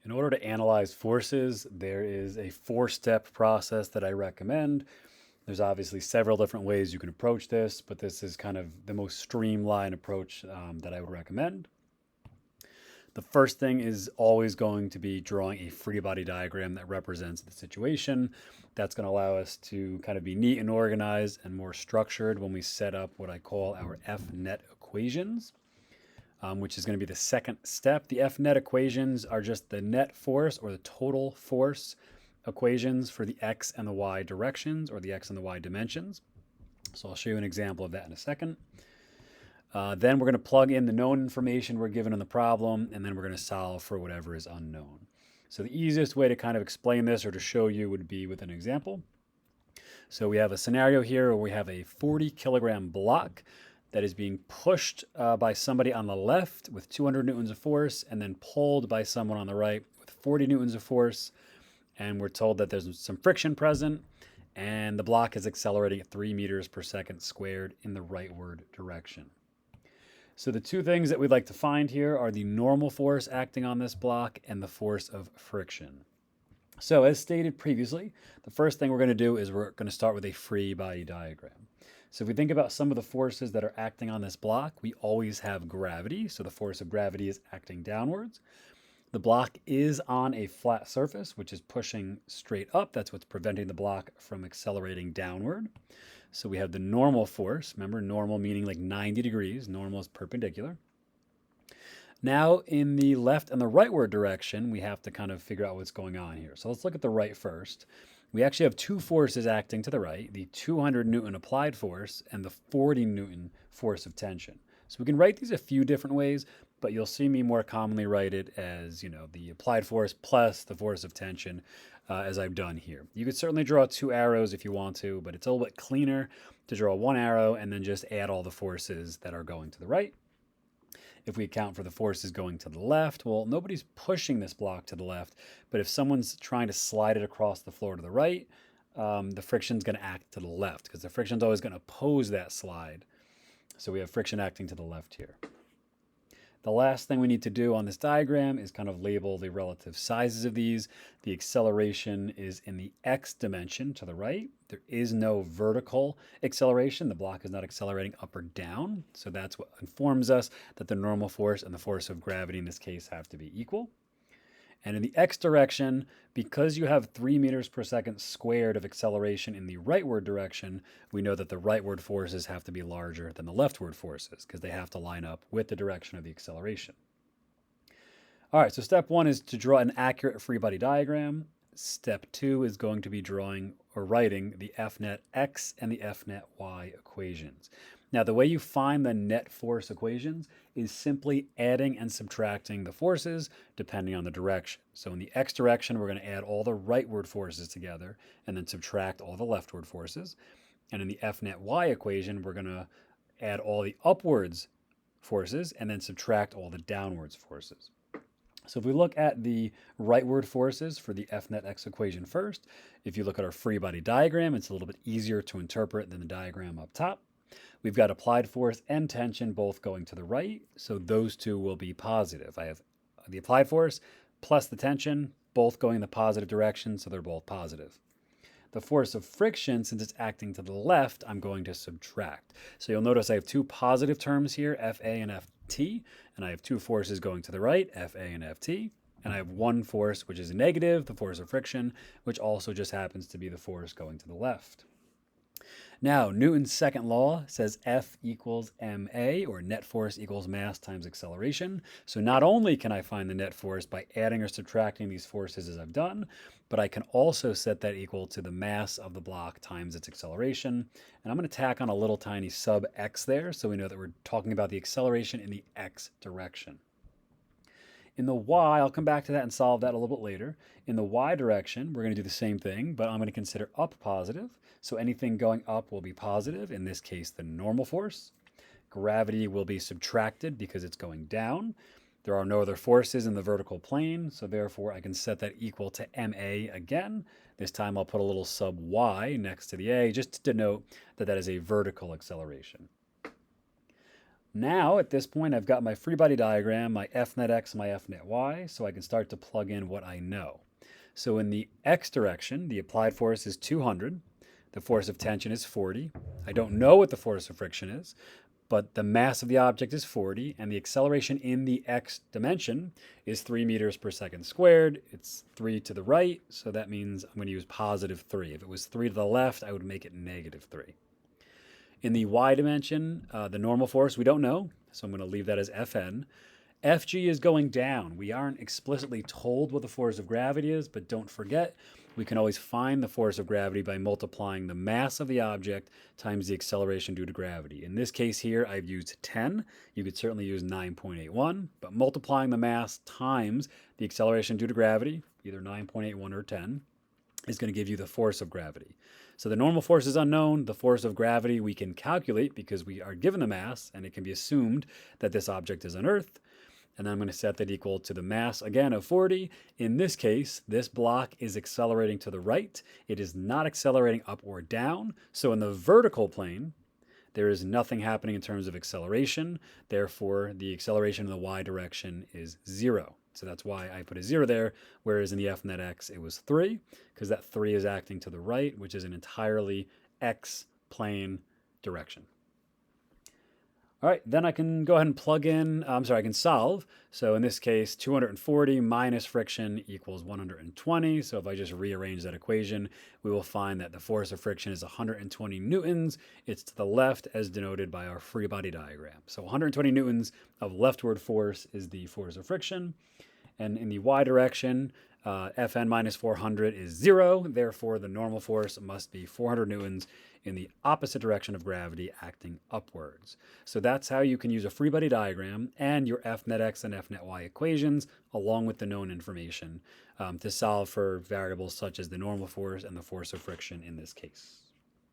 In order to analyze forces, there is a four-step process that I recommend. There's obviously several different ways you can approach this, but this is kind of the most streamlined approach that I would recommend. The first thing is always going to be drawing a free body diagram that represents the situation. That's going to allow us to kind of be neat and organized and more structured when we set up what I call our F-net equations. Which is going to be the second step. The F-net equations are just the net force or the total force equations for the x and the y directions or the x and the y dimensions. So I'll show you an example of that in a second. Then we're going to plug in the known information we're given in the problem, and then we're going to solve for whatever is unknown. So the easiest way to kind of explain this or to show you would be with an example. So we have a scenario here where we have a 40-kilogram block that is being pushed by somebody on the left with 200 newtons of force and then pulled by someone on the right with 40 newtons of force. And we're told that there's some friction present and the block is accelerating at 3 meters per second squared in the rightward direction. So the two things that we'd like to find here are the normal force acting on this block and the force of friction. So as stated previously, the first thing we're going to do is we're going to start with a free body diagram. So if we think about some of the forces that are acting on this block, we always have gravity. So the force of gravity is acting downwards. The block is on a flat surface, which is pushing straight up. That's what's preventing the block from accelerating downward. So we have the normal force. Remember, normal meaning like 90 degrees. Normal is perpendicular. Now in the left and the rightward direction, we have to kind of figure out what's going on here. So let's look at the right first. We actually have two forces acting to the right, the 200 Newton applied force and the 40 Newton force of tension. So we can write these a few different ways, but you'll see me more commonly write it as, the applied force plus the force of tension, as I've done here. You could certainly draw two arrows if you want to, but it's a little bit cleaner to draw one arrow and then just add all the forces that are going to the right. If we account for the forces going to the left, well, nobody's pushing this block to the left, but if someone's trying to slide it across the floor to the right, the friction's going to act to the left because the friction's always going to oppose that slide. So we have friction acting to the left here. The last thing we need to do on this diagram is kind of label the relative sizes of these. The acceleration is in the x dimension to the right. There is no vertical acceleration. The block is not accelerating up or down. So that's what informs us that the normal force and the force of gravity in this case have to be equal. And in the x direction, because you have 3 meters per second squared of acceleration in the rightward direction, we know that the rightward forces have to be larger than the leftward forces because they have to line up with the direction of the acceleration. All right, so step one is to draw an accurate free body diagram. Step two is going to be drawing or writing the F-net x and the F-net y equations. Now, the way you find the net force equations is simply adding and subtracting the forces depending on the direction. So in the x direction, we're going to add all the rightward forces together and then subtract all the leftward forces. And in the F-net y equation, we're going to add all the upwards forces and then subtract all the downwards forces. So if we look at the rightward forces for the F-net x equation first, if you look at our free body diagram, it's a little bit easier to interpret than the diagram up top. We've got applied force and tension both going to the right, so those two will be positive. I have the applied force plus the tension, both going in the positive direction, so they're both positive. The force of friction, since it's acting to the left, I'm going to subtract. So you'll notice I have two positive terms here, Fa and Ft, and I have two forces going to the right, Fa and Ft, and I have one force which is negative, the force of friction, which also just happens to be the force going to the left. Now, Newton's second law says F equals ma, or net force equals mass times acceleration. So not only can I find the net force by adding or subtracting these forces as I've done, but I can also set that equal to the mass of the block times its acceleration. And I'm going to tack on a little tiny sub x there so we know that we're talking about the acceleration in the x direction. In the y, I'll come back to that and solve that a little bit later. In the y direction, we're going to do the same thing, but I'm going to consider up positive. So anything going up will be positive, in this case, the normal force. Gravity will be subtracted because it's going down. There are no other forces in the vertical plane, so therefore I can set that equal to ma again. This time I'll put a little sub y next to the a just to denote that that is a vertical acceleration. Now, at this point, I've got my free body diagram, my F net x, my F net y, so I can start to plug in what I know. So in the x direction, the applied force is 200. The force of tension is 40. I don't know what the force of friction is, but the mass of the object is 40, and the acceleration in the x dimension is 3 meters per second squared. It's 3 to the right, so that means I'm going to use positive 3. If it was 3 to the left, I would make it negative 3. In the y dimension, the normal force, we don't know, so I'm going to leave that as Fn. Fg is going down. We aren't explicitly told what the force of gravity is, but don't forget, we can always find the force of gravity by multiplying the mass of the object times the acceleration due to gravity. In this case here, I've used 10. You could certainly use 9.81, but multiplying the mass times the acceleration due to gravity, either 9.81 or 10, is going to give you the force of gravity. So the normal force is unknown. The force of gravity we can calculate because we are given the mass, and it can be assumed that this object is on Earth. And then I'm going to set that equal to the mass, again, of 40. In this case, this block is accelerating to the right. It is not accelerating up or down. So in the vertical plane, there is nothing happening in terms of acceleration. Therefore, the acceleration in the y direction is 0. So that's why I put a 0 there, whereas in the F net x, it was 3, because that 3 is acting to the right, which is an entirely x plane direction. All right, then I can go ahead and plug in, I can solve. So in this case, 240 minus friction equals 120. So if I just rearrange that equation, we will find that the force of friction is 120 newtons. It's to the left as denoted by our free body diagram. So 120 newtons of leftward force is the force of friction. And in the y direction, Fn minus 400 is 0. Therefore, the normal force must be 400 newtons in the opposite direction of gravity acting upwards. So that's how you can use a free body diagram and your F net x and F net y equations along with the known information to solve for variables such as the normal force and the force of friction in this case.